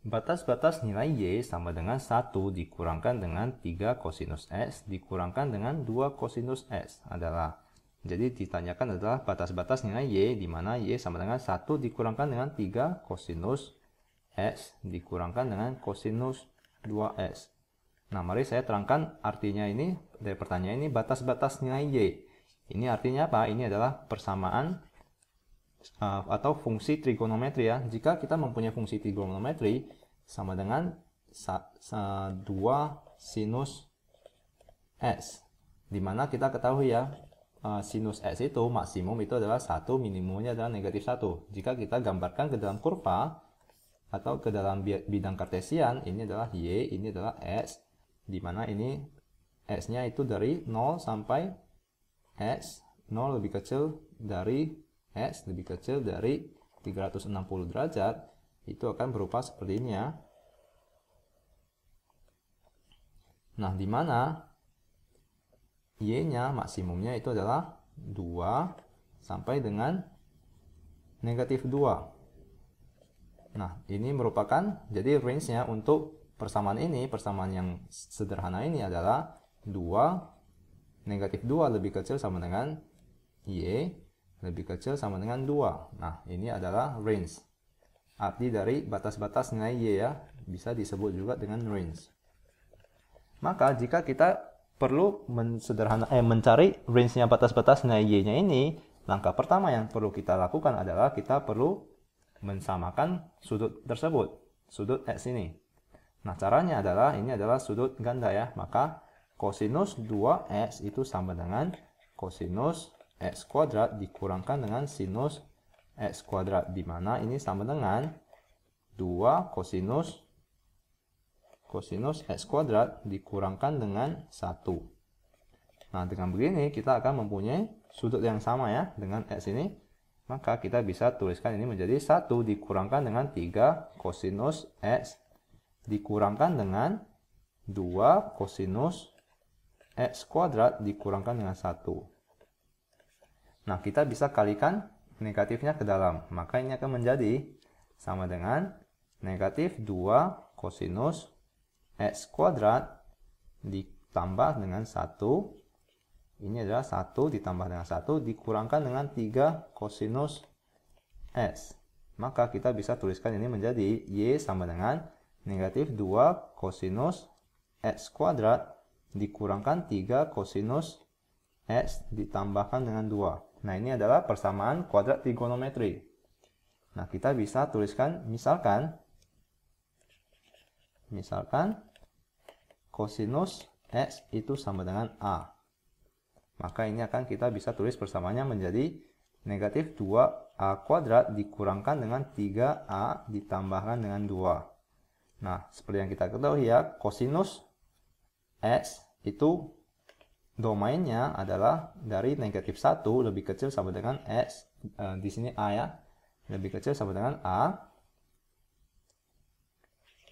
Batas-batas nilai Y sama dengan 1 dikurangkan dengan 3 kosinus X dikurangkan dengan 2 kosinus X adalah. Jadi ditanyakan adalah batas-batas nilai Y di mana Y sama dengan 1 dikurangkan dengan 3 kosinus X dikurangkan dengan kosinus 2X. Nah, mari saya terangkan artinya ini dari pertanyaan ini batas-batas nilai Y. Ini artinya apa? Ini adalah persamaan atau fungsi trigonometri ya. Jika kita mempunyai fungsi trigonometri sama dengan 2 sinus X, dimana kita ketahui ya sinus X itu maksimum itu adalah 1, minimumnya adalah negatif 1. Jika kita gambarkan ke dalam kurva atau ke dalam bidang kartesian, ini adalah Y, ini adalah X, dimana ini X-nya itu dari 0 sampai X, 0 lebih kecil dari X lebih kecil dari 360 derajat, itu akan berupa seperti ini ya. Nah, di mana Y-nya maksimumnya itu adalah 2 sampai dengan negatif 2. Nah, ini merupakan, jadi range-nya untuk persamaan ini, persamaan yang sederhana ini adalah 2, negatif 2 lebih kecil sama dengan Y, lebih kecil sama dengan 2. Nah, ini adalah range. Arti dari batas-batas nilai Y ya, bisa disebut juga dengan range. Maka jika kita perlu mencari range-nya batas-batas nilai Y-nya ini, langkah pertama yang perlu kita lakukan adalah kita perlu mensamakan sudut tersebut, sudut X ini. Nah, caranya adalah, ini adalah sudut ganda ya, maka kosinus 2X itu sama dengan kosinus X kuadrat dikurangkan dengan sinus X kuadrat, di mana ini sama dengan 2 kosinus X kuadrat dikurangkan dengan 1. Nah, dengan begini kita akan mempunyai sudut yang sama ya dengan X ini. Maka kita bisa tuliskan ini menjadi 1 dikurangkan dengan 3 kosinus X dikurangkan dengan 2 kosinus X kuadrat dikurangkan dengan 1. Nah, kita bisa kalikan negatifnya ke dalam. Maka ini akan menjadi sama dengan negatif 2 kosinus X kuadrat ditambah dengan 1. Ini adalah 1 ditambah dengan 1 dikurangkan dengan 3 kosinus X. Maka kita bisa tuliskan ini menjadi Y sama dengan negatif 2 kosinus X kuadrat dikurangkan 3 kosinus X ditambahkan dengan 2. Nah, ini adalah persamaan kuadrat trigonometri. Nah, kita bisa tuliskan misalkan kosinus X itu sama dengan A. Maka ini akan kita bisa tulis persamaannya menjadi negatif 2A kuadrat dikurangkan dengan 3A ditambahkan dengan 2. Nah, seperti yang kita ketahui ya, kosinus X itu domainnya adalah dari negatif 1 lebih kecil sama dengan X, di sini A ya, lebih kecil sama dengan A,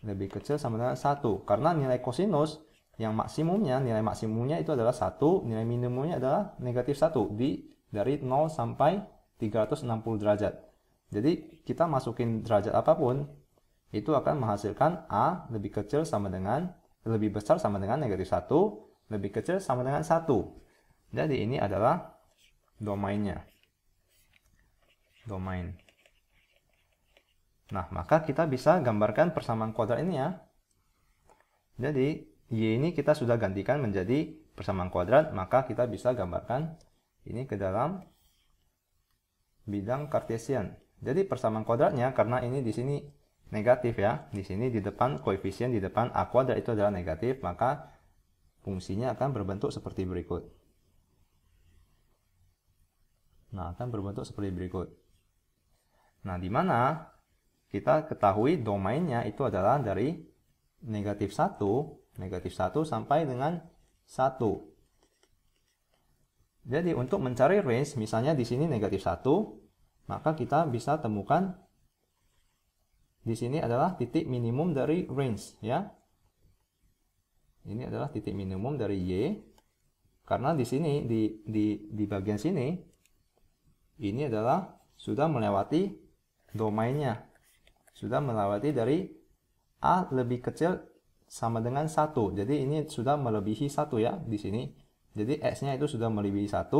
lebih kecil sama dengan 1. Karena nilai kosinus yang maksimumnya, nilai maksimumnya itu adalah 1, nilai minimumnya adalah negatif 1 dari 0 sampai 360 derajat. Jadi kita masukin derajat apapun, itu akan menghasilkan A lebih kecil sama dengan, lebih besar sama dengan negatif 1, lebih kecil sama dengan 1. Jadi ini adalah domainnya. Domain. Nah, maka kita bisa gambarkan persamaan kuadrat ini ya. Jadi Y ini kita sudah gantikan menjadi persamaan kuadrat, maka kita bisa gambarkan ini ke dalam bidang kartesian. Jadi persamaan kuadratnya, karena ini di sini negatif ya, di sini di depan koefisien di depan A kuadrat itu adalah negatif, maka fungsinya akan berbentuk seperti berikut. Nah, akan berbentuk seperti berikut. Nah, di mana kita ketahui domainnya itu adalah dari negatif 1 sampai dengan 1. Jadi untuk mencari range, misalnya di sini negatif 1, maka kita bisa temukan di sini adalah titik minimum dari range ya. Ini adalah titik minimum dari Y. Karena di sini di bagian sini ini adalah sudah melewati domainnya. Sudah melewati dari A lebih kecil sama dengan 1. Jadi ini sudah melebihi 1 ya di sini. Jadi X-nya itu sudah melebihi 1,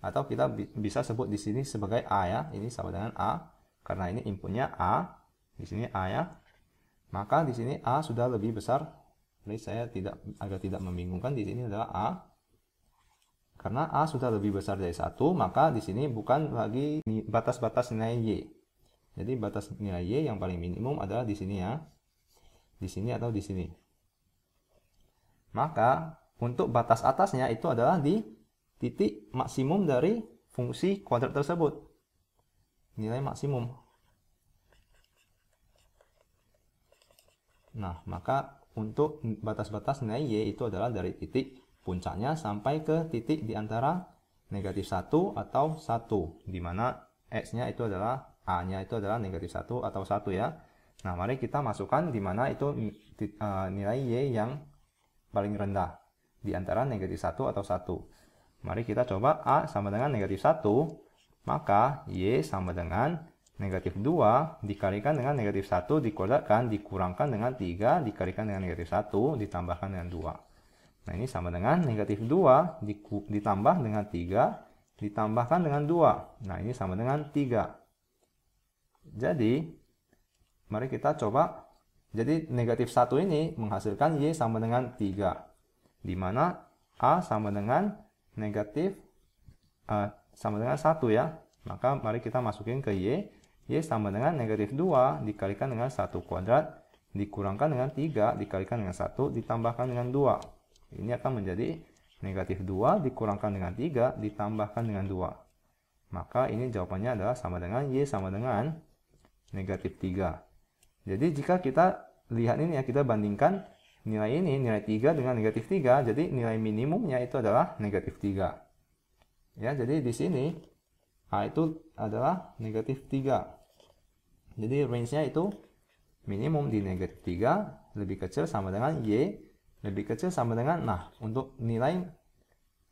atau kita bisa sebut di sini sebagai A ya. Ini sama dengan A karena ini inputnya A. Di sini A ya. Maka di sini A sudah lebih besar. Jadi saya agar tidak membingungkan, di sini adalah A. Karena A sudah lebih besar dari 1, maka di sini bukan lagi batas-batas nilai Y. Jadi batas nilai Y yang paling minimum adalah di sini ya. Di sini atau di sini. Maka untuk batas atasnya itu adalah di titik maksimum dari fungsi kuadrat tersebut. Nilai maksimum. Nah, maka untuk batas-batas nilai Y itu adalah dari titik puncaknya sampai ke titik di antara negatif 1 atau 1. Di mana X-nya itu adalah A-nya itu adalah negatif 1 atau 1 ya. Nah, mari kita masukkan di mana itu nilai Y yang paling rendah di antara negatif 1 atau 1. Mari kita coba A sama dengan negatif 1, maka Y sama dengan negatif 2 dikalikan dengan negatif 1 dikuadratkan dikurangkan dengan 3 dikalikan dengan negatif 1 ditambahkan dengan 2. Nah, ini sama dengan negatif 2 ditambah dengan 3 ditambahkan dengan 2. Nah, ini sama dengan 3. Jadi mari kita coba. Jadi negatif 1 ini menghasilkan Y sama dengan 3. Di mana A sama dengan negatif sama dengan 1 ya. Maka mari kita masukin ke Y. Y sama dengan negatif 2 dikalikan dengan 1 kuadrat dikurangkan dengan 3 dikalikan dengan 1 ditambahkan dengan 2. Ini akan menjadi negatif 2 dikurangkan dengan 3 ditambahkan dengan 2. Maka ini jawabannya adalah sama dengan Y sama dengan negatif 3. Jadi jika kita lihat ini ya, kita bandingkan nilai ini, nilai 3 dengan negatif 3, jadi nilai minimumnya itu adalah negatif 3. Ya, jadi di sini A itu adalah negatif 3. Jadi range-nya itu minimum di negatif 3, lebih kecil sama dengan Y, lebih kecil sama dengan, nah untuk nilai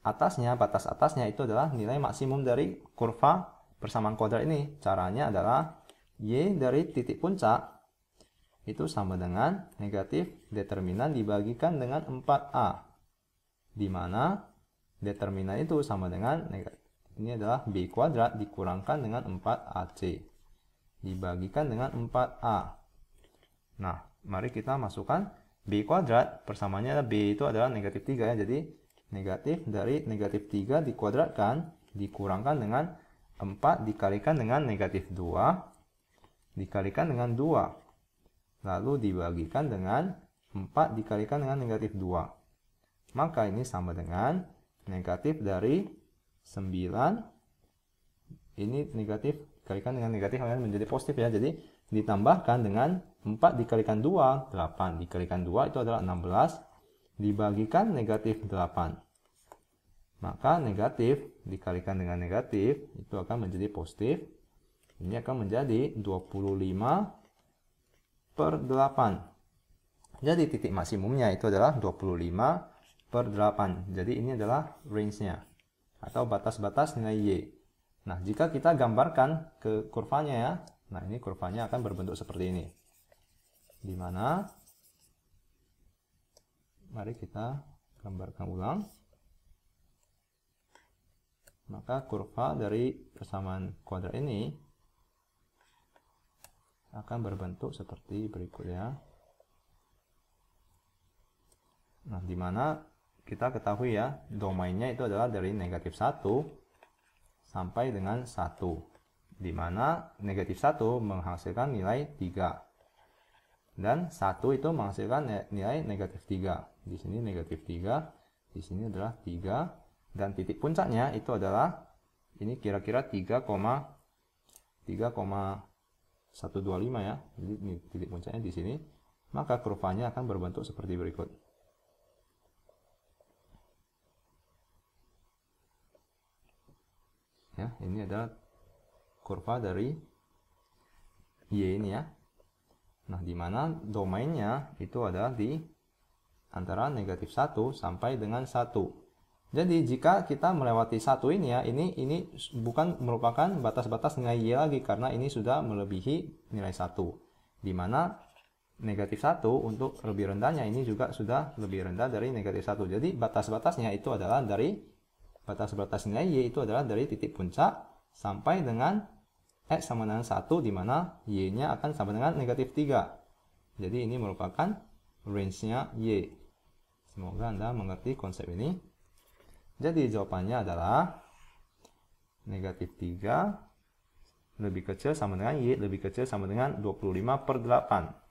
atasnya, batas atasnya itu adalah nilai maksimum dari kurva persamaan kuadrat ini. Caranya adalah Y dari titik puncak itu sama dengan negatif determinan dibagikan dengan 4A. Di mana determinan itu sama dengan ini adalah B kuadrat dikurangkan dengan 4AC. Dibagikan dengan 4A. Nah, mari kita masukkan B kuadrat. Persamaannya adalah B itu adalah negatif 3 ya. Jadi negatif dari negatif 3 dikuadratkan dikurangkan dengan 4 dikalikan dengan negatif 2 dikalikan dengan 2. Lalu dibagikan dengan 4 dikalikan dengan negatif 2. Maka ini sama dengan negatif dari 9. Ini negatif dikalikan dengan negatif akan menjadi positif ya. Jadi ditambahkan dengan 4 dikalikan 2, 8. Dikalikan 2 itu adalah 16. Dibagikan negatif 8. Maka negatif dikalikan dengan negatif itu akan menjadi positif. Ini akan menjadi 25/8. Jadi titik maksimumnya itu adalah 25/8. Jadi ini adalah range-nya atau batas-batas nilai Y. Nah, jika kita gambarkan ke kurvanya ya. Nah, ini kurvanya akan berbentuk seperti ini. Di mana mari kita gambarkan ulang. Maka kurva dari persamaan kuadrat ini akan berbentuk seperti berikut ya. Nah, di mana kita ketahui ya, domainnya itu adalah dari negatif 1 sampai dengan 1. Di mana negatif 1 menghasilkan nilai 3. Dan 1 itu menghasilkan nilai negatif 3. Di sini negatif 3, di sini adalah 3. Dan titik puncaknya itu adalah ini kira-kira 3,125 ya. Jadi ini titik puncaknya di sini. Maka kurvanya akan berbentuk seperti berikut. Ya, ini adalah kurva dari Y ini ya. Nah, di mana domainnya itu adalah di antara negatif 1 sampai dengan 1. Jadi jika kita melewati 1 ini ya, ini bukan merupakan batas-batas nilai Y lagi karena ini sudah melebihi nilai 1. Di mana negatif 1 untuk lebih rendahnya ini juga sudah lebih rendah dari negatif 1. Jadi batas-batasnya itu adalah dari batas-batas nilai Y itu adalah dari titik puncak sampai dengan X sama dengan 1 di mana Y-nya akan sama dengan negatif 3. Jadi ini merupakan range-nya Y. Semoga Anda mengerti konsep ini. Jadi jawabannya adalah negatif 3 lebih kecil sama dengan Y lebih kecil sama dengan 25/8.